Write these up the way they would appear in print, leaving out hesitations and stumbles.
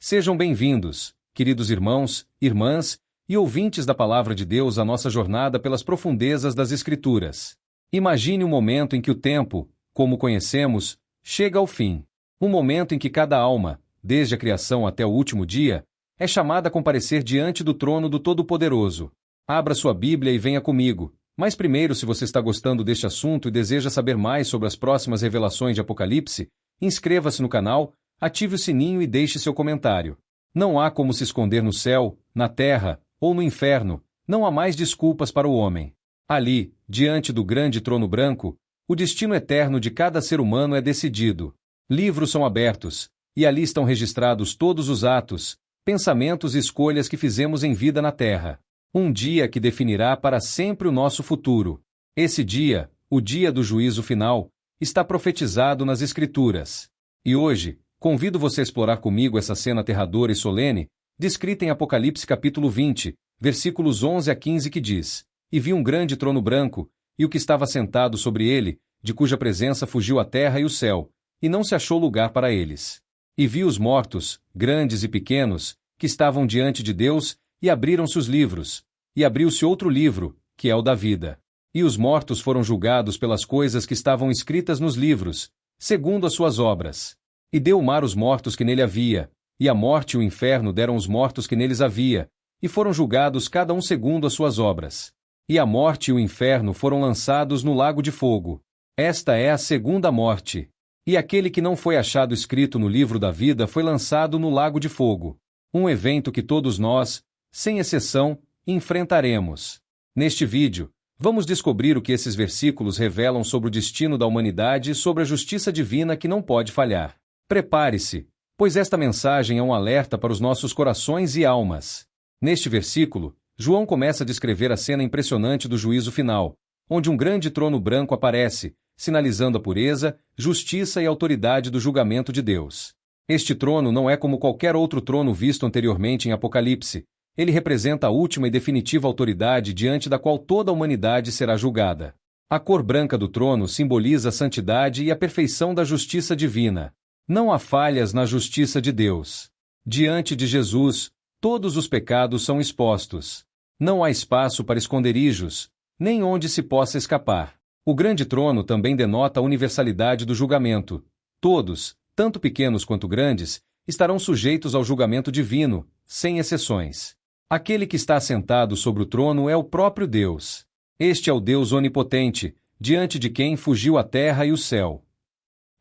Sejam bem-vindos, queridos irmãos, irmãs e ouvintes da Palavra de Deus à nossa jornada pelas profundezas das Escrituras. Imagine um momento em que o tempo, como conhecemos, chega ao fim. Um momento em que cada alma, desde a criação até o último dia, é chamada a comparecer diante do trono do Todo-Poderoso. Abra sua Bíblia e venha comigo. Mas primeiro, se você está gostando deste assunto e deseja saber mais sobre as próximas revelações de Apocalipse, inscreva-se no canal, ative o sininho e deixe seu comentário. Não há como se esconder no céu, na terra ou no inferno, não há mais desculpas para o homem. Ali, diante do grande trono branco, o destino eterno de cada ser humano é decidido. Livros são abertos, e ali estão registrados todos os atos, pensamentos e escolhas que fizemos em vida na terra. Um dia que definirá para sempre o nosso futuro. Esse dia, o dia do juízo final, está profetizado nas Escrituras. E hoje, convido você a explorar comigo essa cena aterradora e solene, descrita em Apocalipse capítulo 20, versículos 11 a 15 que diz: E vi um grande trono branco, e o que estava sentado sobre ele, de cuja presença fugiu a terra e o céu, e não se achou lugar para eles. E vi os mortos, grandes e pequenos, que estavam diante de Deus, e abriram-se os livros, e abriu-se outro livro, que é o da vida. E os mortos foram julgados pelas coisas que estavam escritas nos livros, segundo as suas obras. E deu o mar os mortos que nele havia, e a morte e o inferno deram os mortos que neles havia, e foram julgados cada um segundo as suas obras. E a morte e o inferno foram lançados no lago de fogo. Esta é a segunda morte. E aquele que não foi achado escrito no livro da vida foi lançado no lago de fogo. Um evento que todos nós, sem exceção, enfrentaremos. Neste vídeo, vamos descobrir o que esses versículos revelam sobre o destino da humanidade e sobre a justiça divina que não pode falhar. Prepare-se, pois esta mensagem é um alerta para os nossos corações e almas. Neste versículo, João começa a descrever a cena impressionante do juízo final, onde um grande trono branco aparece, sinalizando a pureza, justiça e autoridade do julgamento de Deus. Este trono não é como qualquer outro trono visto anteriormente em Apocalipse. Ele representa a última e definitiva autoridade diante da qual toda a humanidade será julgada. A cor branca do trono simboliza a santidade e a perfeição da justiça divina. Não há falhas na justiça de Deus. Diante de Jesus, todos os pecados são expostos. Não há espaço para esconderijos, nem onde se possa escapar. O grande trono também denota a universalidade do julgamento. Todos, tanto pequenos quanto grandes, estarão sujeitos ao julgamento divino, sem exceções. Aquele que está assentado sobre o trono é o próprio Deus. Este é o Deus onipotente, diante de quem fugiu a terra e o céu.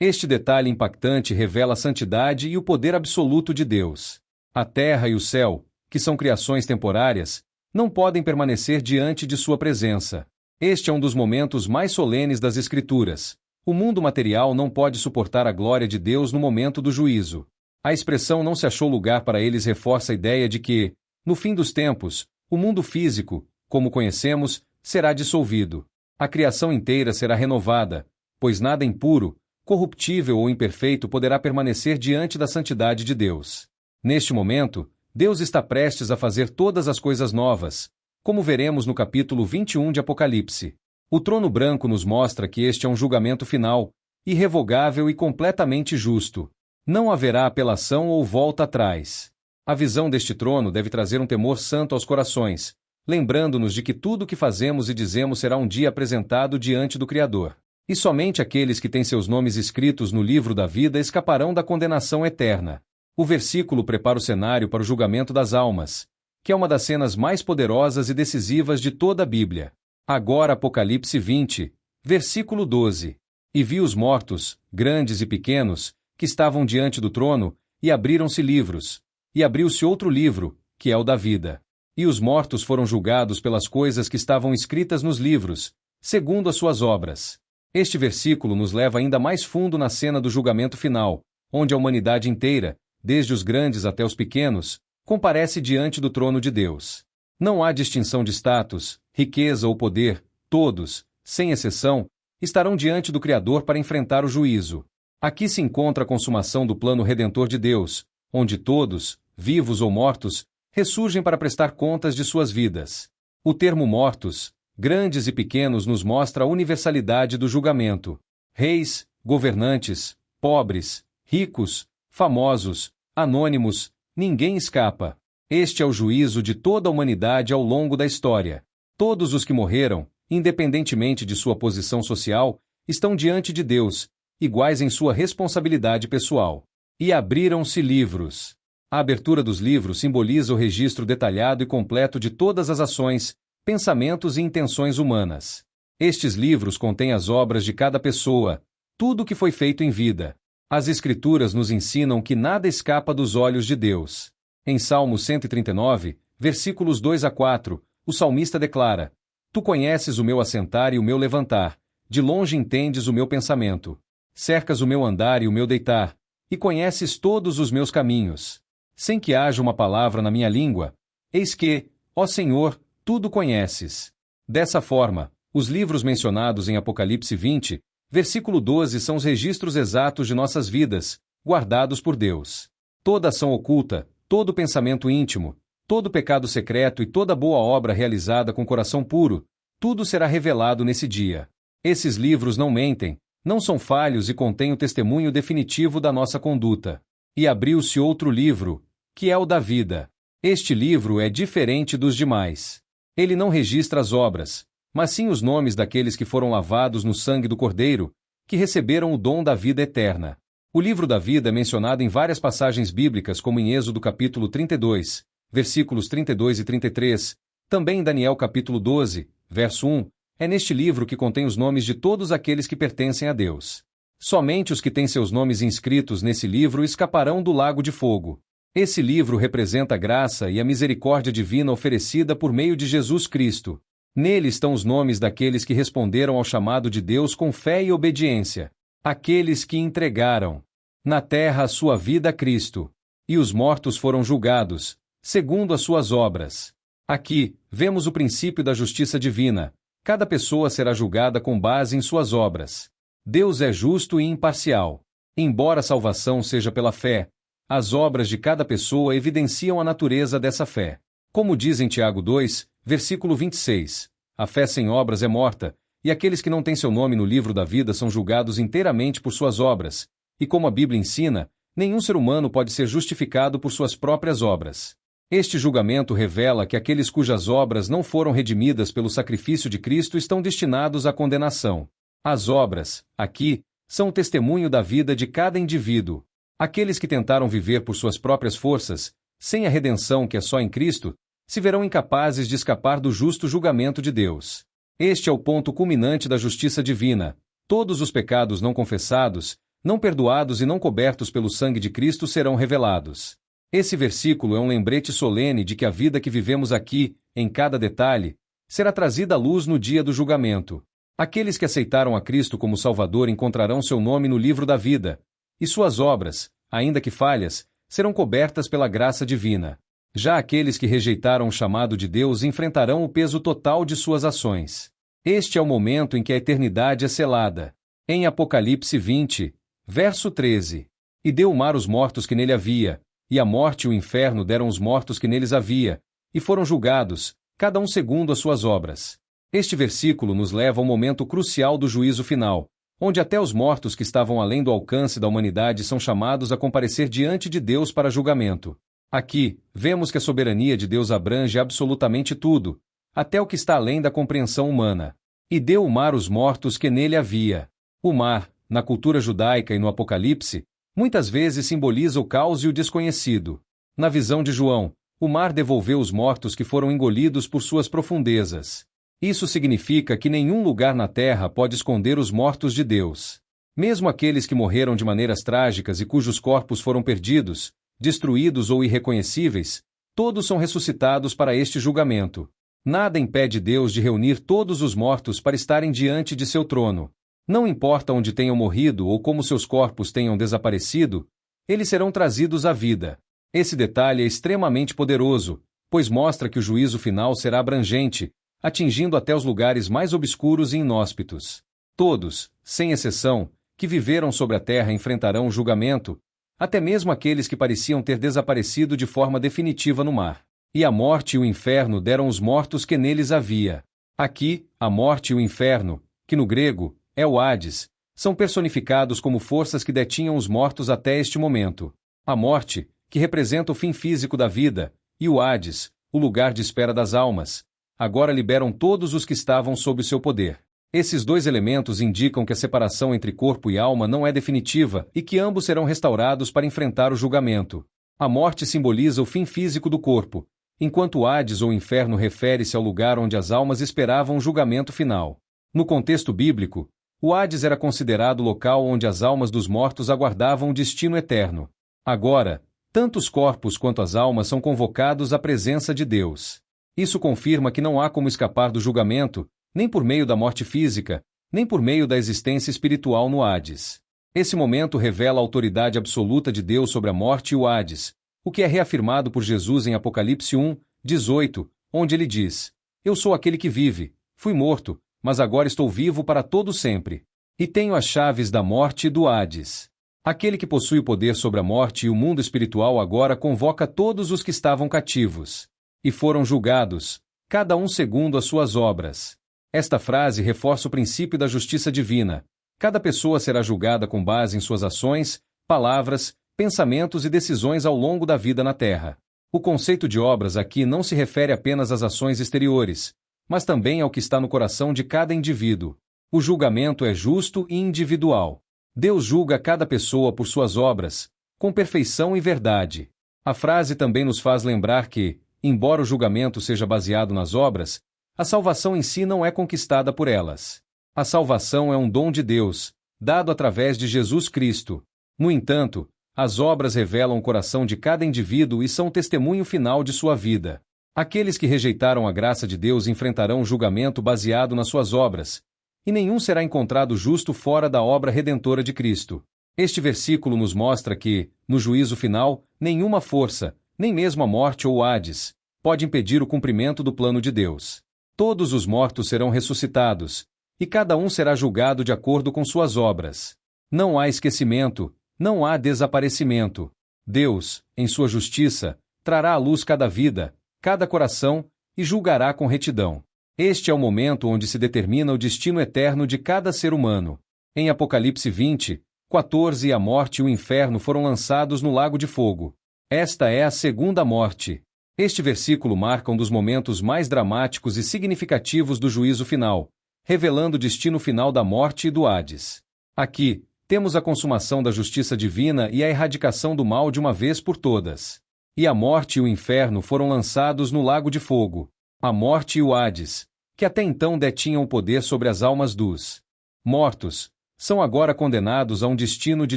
Este detalhe impactante revela a santidade e o poder absoluto de Deus. A terra e o céu, que são criações temporárias, não podem permanecer diante de sua presença. Este é um dos momentos mais solenes das Escrituras. O mundo material não pode suportar a glória de Deus no momento do juízo. A expressão não se achou lugar para eles reforça a ideia de que, no fim dos tempos, o mundo físico, como conhecemos, será dissolvido. A criação inteira será renovada, pois nada impuro, corruptível ou imperfeito poderá permanecer diante da santidade de Deus. Neste momento, Deus está prestes a fazer todas as coisas novas, como veremos no capítulo 21 de Apocalipse. O trono branco nos mostra que este é um julgamento final, irrevogável e completamente justo. Não haverá apelação ou volta atrás. A visão deste trono deve trazer um temor santo aos corações, lembrando-nos de que tudo o que fazemos e dizemos será um dia apresentado diante do Criador. E somente aqueles que têm seus nomes escritos no livro da vida escaparão da condenação eterna. O versículo prepara o cenário para o julgamento das almas, que é uma das cenas mais poderosas e decisivas de toda a Bíblia. Agora Apocalipse 20, versículo 12. E vi os mortos, grandes e pequenos, que estavam diante do trono, e abriram-se livros. E abriu-se outro livro, que é o da vida. E os mortos foram julgados pelas coisas que estavam escritas nos livros, segundo as suas obras. Este versículo nos leva ainda mais fundo na cena do julgamento final, onde a humanidade inteira, desde os grandes até os pequenos, comparece diante do trono de Deus. Não há distinção de status, riqueza ou poder, todos, sem exceção, estarão diante do Criador para enfrentar o juízo. Aqui se encontra a consumação do plano redentor de Deus, onde todos, vivos ou mortos, ressurgem para prestar contas de suas vidas. O termo mortos, grandes e pequenos, nos mostra a universalidade do julgamento. Reis, governantes, pobres, ricos, famosos, anônimos, Ninguém escapa. Este é o juízo de toda a humanidade ao longo da história. Todos os que morreram, independentemente de sua posição social, estão diante de Deus, iguais em sua responsabilidade pessoal. E abriram-se livros. A abertura dos livros simboliza o registro detalhado e completo de todas as ações, pensamentos e intenções humanas. Estes livros contêm as obras de cada pessoa, tudo o que foi feito em vida. As Escrituras nos ensinam que nada escapa dos olhos de Deus. Em Salmo 139, versículos 2 a 4, o salmista declara: Tu conheces o meu assentar e o meu levantar, de longe entendes o meu pensamento. Cercas o meu andar e o meu deitar, e conheces todos os meus caminhos. Sem que haja uma palavra na minha língua, eis que, ó Senhor, tudo conheces. Dessa forma, os livros mencionados em Apocalipse 20, versículo 12 são os registros exatos de nossas vidas, guardados por Deus. Toda ação oculta, todo pensamento íntimo, todo pecado secreto e toda boa obra realizada com coração puro, tudo será revelado nesse dia. Esses livros não mentem, não são falhos e contêm o testemunho definitivo da nossa conduta. E abriu-se outro livro, que é o da vida. Este livro é diferente dos demais. Ele não registra as obras, mas sim os nomes daqueles que foram lavados no sangue do Cordeiro, que receberam o dom da vida eterna. O livro da vida é mencionado em várias passagens bíblicas, como em Êxodo capítulo 32, versículos 32 e 33, também em Daniel capítulo 12, verso 1, é neste livro que contém os nomes de todos aqueles que pertencem a Deus. Somente os que têm seus nomes inscritos nesse livro escaparão do lago de fogo. Esse livro representa a graça e a misericórdia divina oferecida por meio de Jesus Cristo. Nele estão os nomes daqueles que responderam ao chamado de Deus com fé e obediência. Aqueles que entregaram na terra a sua vida a Cristo. E os mortos foram julgados, segundo as suas obras. Aqui, vemos o princípio da justiça divina. Cada pessoa será julgada com base em suas obras. Deus é justo e imparcial. Embora a salvação seja pela fé, as obras de cada pessoa evidenciam a natureza dessa fé. Como diz em Tiago 2, versículo 26, a fé sem obras é morta, e aqueles que não têm seu nome no livro da vida são julgados inteiramente por suas obras, e como a Bíblia ensina, nenhum ser humano pode ser justificado por suas próprias obras. Este julgamento revela que aqueles cujas obras não foram redimidas pelo sacrifício de Cristo estão destinados à condenação. As obras, aqui, são o testemunho da vida de cada indivíduo. Aqueles que tentaram viver por suas próprias forças, sem a redenção que é só em Cristo, se verão incapazes de escapar do justo julgamento de Deus. Este é o ponto culminante da justiça divina. Todos os pecados não confessados, não perdoados e não cobertos pelo sangue de Cristo serão revelados. Esse versículo é um lembrete solene de que a vida que vivemos aqui, em cada detalhe, será trazida à luz no dia do julgamento. Aqueles que aceitaram a Cristo como Salvador encontrarão seu nome no livro da vida, e suas obras, ainda que falhas, serão cobertas pela graça divina. Já aqueles que rejeitaram o chamado de Deus enfrentarão o peso total de suas ações. Este é o momento em que a eternidade é selada. Em Apocalipse 20, verso 13. E deu o mar os mortos que nele havia, e a morte e o inferno deram os mortos que neles havia, e foram julgados, cada um segundo as suas obras. Este versículo nos leva ao momento crucial do juízo final, onde até os mortos que estavam além do alcance da humanidade são chamados a comparecer diante de Deus para julgamento. Aqui, vemos que a soberania de Deus abrange absolutamente tudo, até o que está além da compreensão humana. E deu o mar os mortos que nele havia. O mar, na cultura judaica e no Apocalipse, muitas vezes simboliza o caos e o desconhecido. Na visão de João, o mar devolveu os mortos que foram engolidos por suas profundezas. Isso significa que nenhum lugar na terra pode esconder os mortos de Deus. Mesmo aqueles que morreram de maneiras trágicas e cujos corpos foram perdidos, destruídos ou irreconhecíveis, todos são ressuscitados para este julgamento. Nada impede Deus de reunir todos os mortos para estarem diante de seu trono. Não importa onde tenham morrido ou como seus corpos tenham desaparecido, eles serão trazidos à vida. Esse detalhe é extremamente poderoso, pois mostra que o juízo final será abrangente, atingindo até os lugares mais obscuros e inóspitos. Todos, sem exceção, que viveram sobre a terra enfrentarão o julgamento, até mesmo aqueles que pareciam ter desaparecido de forma definitiva no mar. E a morte e o inferno deram os mortos que neles havia. Aqui, a morte e o inferno, que no grego é o Hades, são personificados como forças que detinham os mortos até este momento. A morte, que representa o fim físico da vida, e o Hades, o lugar de espera das almas, agora liberam todos os que estavam sob o seu poder. Esses dois elementos indicam que a separação entre corpo e alma não é definitiva e que ambos serão restaurados para enfrentar o julgamento. A morte simboliza o fim físico do corpo, enquanto o Hades ou inferno refere-se ao lugar onde as almas esperavam o julgamento final. No contexto bíblico, o Hades era considerado o local onde as almas dos mortos aguardavam o destino eterno. Agora, tanto os corpos quanto as almas são convocados à presença de Deus. Isso confirma que não há como escapar do julgamento, nem por meio da morte física, nem por meio da existência espiritual no Hades. Esse momento revela a autoridade absoluta de Deus sobre a morte e o Hades, o que é reafirmado por Jesus em Apocalipse 1:18, onde ele diz: Eu sou aquele que vive, fui morto, mas agora estou vivo para todo sempre. E tenho as chaves da morte e do Hades. Aquele que possui o poder sobre a morte e o mundo espiritual agora convoca todos os que estavam cativos. E foram julgados, cada um segundo as suas obras. Esta frase reforça o princípio da justiça divina. Cada pessoa será julgada com base em suas ações, palavras, pensamentos e decisões ao longo da vida na Terra. O conceito de obras aqui não se refere apenas às ações exteriores, mas também ao que está no coração de cada indivíduo. O julgamento é justo e individual. Deus julga cada pessoa por suas obras, com perfeição e verdade. A frase também nos faz lembrar que, embora o julgamento seja baseado nas obras, a salvação em si não é conquistada por elas. A salvação é um dom de Deus, dado através de Jesus Cristo. No entanto, as obras revelam o coração de cada indivíduo e são o testemunho final de sua vida. Aqueles que rejeitaram a graça de Deus enfrentarão o julgamento baseado nas suas obras, e nenhum será encontrado justo fora da obra redentora de Cristo. Este versículo nos mostra que, no juízo final, nenhuma força, nem mesmo a morte ou o Hades, pode impedir o cumprimento do plano de Deus. Todos os mortos serão ressuscitados, e cada um será julgado de acordo com suas obras. Não há esquecimento, não há desaparecimento. Deus, em sua justiça, trará à luz cada vida, cada coração, e julgará com retidão. Este é o momento onde se determina o destino eterno de cada ser humano. Em Apocalipse 20:14 a morte e o inferno foram lançados no lago de fogo. Esta é a segunda morte. Este versículo marca um dos momentos mais dramáticos e significativos do juízo final, revelando o destino final da morte e do Hades. Aqui, temos a consumação da justiça divina e a erradicação do mal de uma vez por todas. E a morte e o inferno foram lançados no lago de fogo. A morte e o Hades, que até então detinham o poder sobre as almas dos mortos, são agora condenados a um destino de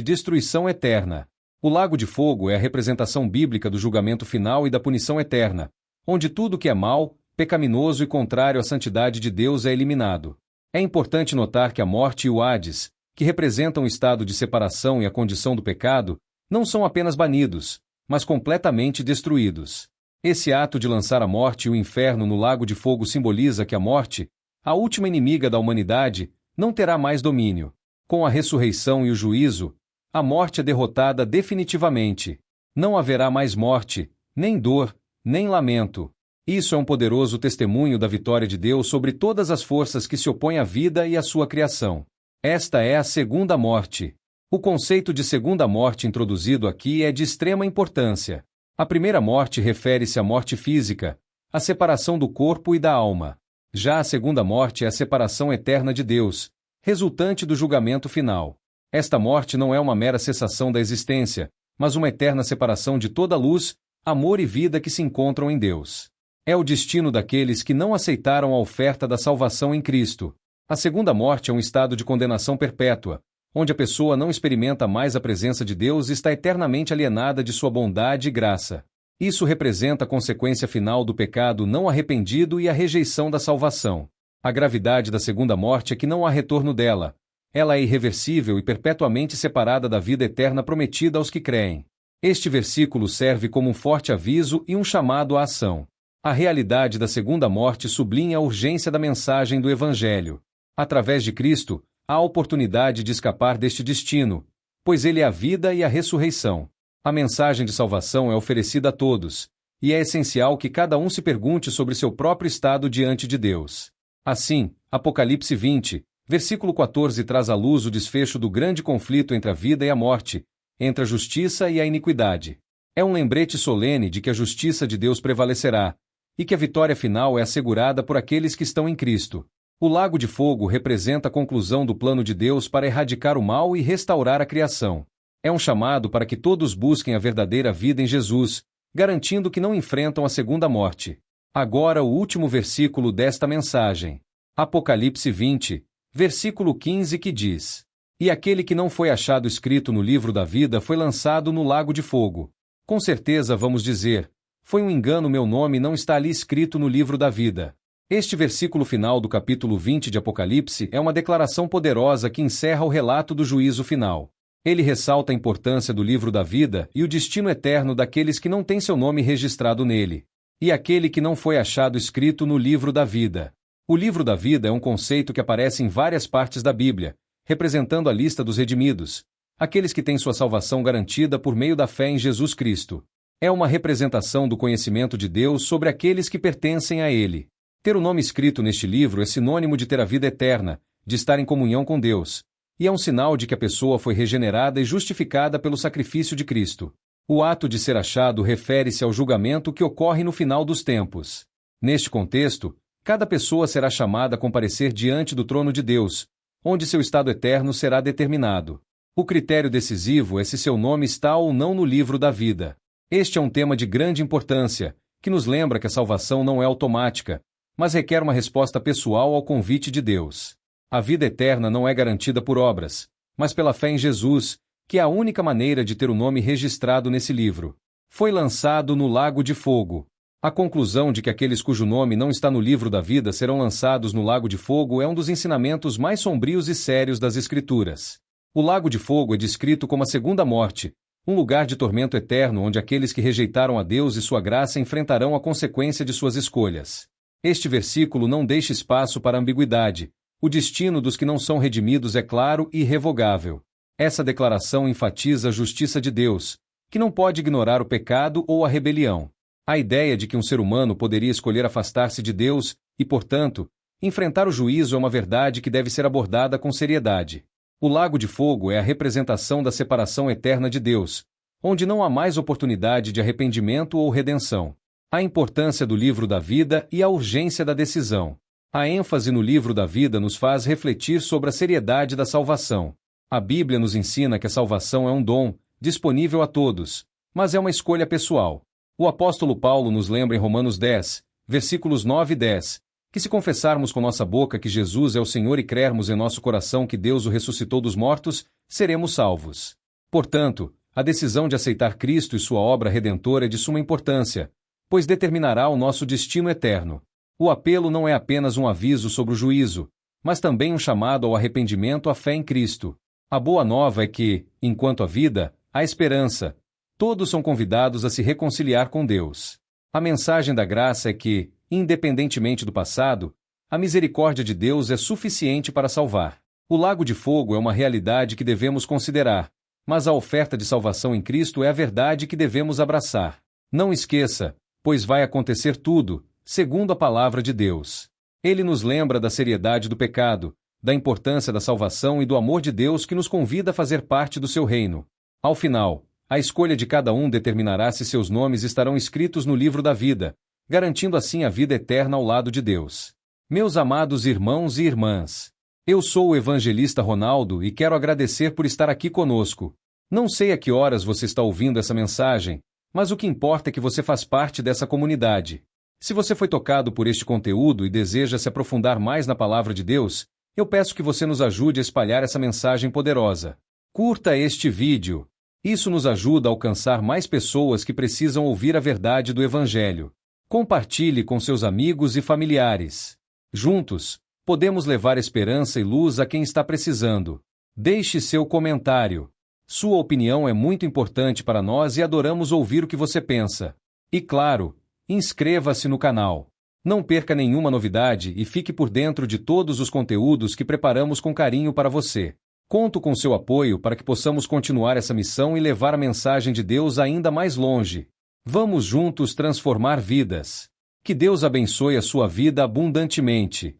destruição eterna. O lago de fogo é a representação bíblica do julgamento final e da punição eterna, onde tudo que é mal, pecaminoso e contrário à santidade de Deus é eliminado. É importante notar que a morte e o Hades, que representam o estado de separação e a condição do pecado, não são apenas banidos, mas completamente destruídos. Esse ato de lançar a morte e o inferno no lago de fogo simboliza que a morte, a última inimiga da humanidade, não terá mais domínio. Com a ressurreição e o juízo, a morte é derrotada definitivamente. Não haverá mais morte, nem dor, nem lamento. Isso é um poderoso testemunho da vitória de Deus sobre todas as forças que se opõem à vida e à sua criação. Esta é a segunda morte. O conceito de segunda morte introduzido aqui é de extrema importância. A primeira morte refere-se à morte física, a separação do corpo e da alma. Já a segunda morte é a separação eterna de Deus, resultante do julgamento final. Esta morte não é uma mera cessação da existência, mas uma eterna separação de toda luz, amor e vida que se encontram em Deus. É o destino daqueles que não aceitaram a oferta da salvação em Cristo. A segunda morte é um estado de condenação perpétua, onde a pessoa não experimenta mais a presença de Deus e está eternamente alienada de sua bondade e graça. Isso representa a consequência final do pecado não arrependido e a rejeição da salvação. A gravidade da segunda morte é que não há retorno dela. Ela é irreversível e perpetuamente separada da vida eterna prometida aos que creem. Este versículo serve como um forte aviso e um chamado à ação. A realidade da segunda morte sublinha a urgência da mensagem do Evangelho. Através de Cristo, há a oportunidade de escapar deste destino, pois Ele é a vida e a ressurreição. A mensagem de salvação é oferecida a todos, e é essencial que cada um se pergunte sobre seu próprio estado diante de Deus. Assim, Apocalipse 20, versículo 14 traz à luz o desfecho do grande conflito entre a vida e a morte, entre a justiça e a iniquidade. É um lembrete solene de que a justiça de Deus prevalecerá, e que a vitória final é assegurada por aqueles que estão em Cristo. O lago de fogo representa a conclusão do plano de Deus para erradicar o mal e restaurar a criação. É um chamado para que todos busquem a verdadeira vida em Jesus, garantindo que não enfrentam a segunda morte. Agora o último versículo desta mensagem. Apocalipse 20, versículo 15, que diz: E aquele que não foi achado escrito no livro da vida foi lançado no lago de fogo. Com certeza vamos dizer: foi um engano, meu nome não está ali escrito no livro da vida. Este versículo final do capítulo 20 de Apocalipse é uma declaração poderosa que encerra o relato do juízo final. Ele ressalta a importância do livro da vida e o destino eterno daqueles que não têm seu nome registrado nele. E aquele que não foi achado escrito no livro da vida. O livro da vida é um conceito que aparece em várias partes da Bíblia, representando a lista dos redimidos, aqueles que têm sua salvação garantida por meio da fé em Jesus Cristo. É uma representação do conhecimento de Deus sobre aqueles que pertencem a Ele. Ter o nome escrito neste livro é sinônimo de ter a vida eterna, de estar em comunhão com Deus, e é um sinal de que a pessoa foi regenerada e justificada pelo sacrifício de Cristo. O ato de ser achado refere-se ao julgamento que ocorre no final dos tempos. Neste contexto, cada pessoa será chamada a comparecer diante do trono de Deus, onde seu estado eterno será determinado. O critério decisivo é se seu nome está ou não no livro da vida. Este é um tema de grande importância, que nos lembra que a salvação não é automática, mas requer uma resposta pessoal ao convite de Deus. A vida eterna não é garantida por obras, mas pela fé em Jesus, que é a única maneira de ter o nome registrado nesse livro. Foi lançado no lago de fogo. A conclusão de que aqueles cujo nome não está no livro da vida serão lançados no lago de fogo é um dos ensinamentos mais sombrios e sérios das Escrituras. O lago de fogo é descrito como a segunda morte, um lugar de tormento eterno onde aqueles que rejeitaram a Deus e sua graça enfrentarão a consequência de suas escolhas. Este versículo não deixa espaço para ambiguidade. O destino dos que não são redimidos é claro e irrevogável. Essa declaração enfatiza a justiça de Deus, que não pode ignorar o pecado ou a rebelião. A ideia de que um ser humano poderia escolher afastar-se de Deus e, portanto, enfrentar o juízo é uma verdade que deve ser abordada com seriedade. O lago de fogo é a representação da separação eterna de Deus, onde não há mais oportunidade de arrependimento ou redenção. A importância do livro da vida e a urgência da decisão. A ênfase no livro da vida nos faz refletir sobre a seriedade da salvação. A Bíblia nos ensina que a salvação é um dom, disponível a todos, mas é uma escolha pessoal. O apóstolo Paulo nos lembra em Romanos 10, versículos 9 e 10, que se confessarmos com nossa boca que Jesus é o Senhor e crermos em nosso coração que Deus o ressuscitou dos mortos, seremos salvos. Portanto, a decisão de aceitar Cristo e sua obra redentora é de suma importância, pois determinará o nosso destino eterno. O apelo não é apenas um aviso sobre o juízo, mas também um chamado ao arrependimento à fé em Cristo. A boa nova é que, enquanto há vida, há esperança. Todos são convidados a se reconciliar com Deus. A mensagem da graça é que, independentemente do passado, a misericórdia de Deus é suficiente para salvar. O lago de fogo é uma realidade que devemos considerar, mas a oferta de salvação em Cristo é a verdade que devemos abraçar. Não esqueça, pois vai acontecer tudo, segundo a palavra de Deus. Ele nos lembra da seriedade do pecado, da importância da salvação e do amor de Deus que nos convida a fazer parte do seu reino. Ao final, a escolha de cada um determinará se seus nomes estarão escritos no livro da vida, garantindo assim a vida eterna ao lado de Deus. Meus amados irmãos e irmãs, eu sou o evangelista Ronaldo e quero agradecer por estar aqui conosco. Não sei a que horas você está ouvindo essa mensagem, mas o que importa é que você faz parte dessa comunidade. Se você foi tocado por este conteúdo e deseja se aprofundar mais na palavra de Deus, eu peço que você nos ajude a espalhar essa mensagem poderosa. Curta este vídeo. Isso nos ajuda a alcançar mais pessoas que precisam ouvir a verdade do Evangelho. Compartilhe com seus amigos e familiares. Juntos, podemos levar esperança e luz a quem está precisando. Deixe seu comentário. Sua opinião é muito importante para nós e adoramos ouvir o que você pensa. E claro, inscreva-se no canal. Não perca nenhuma novidade e fique por dentro de todos os conteúdos que preparamos com carinho para você. Conto com seu apoio para que possamos continuar essa missão e levar a mensagem de Deus ainda mais longe. Vamos juntos transformar vidas. Que Deus abençoe a sua vida abundantemente.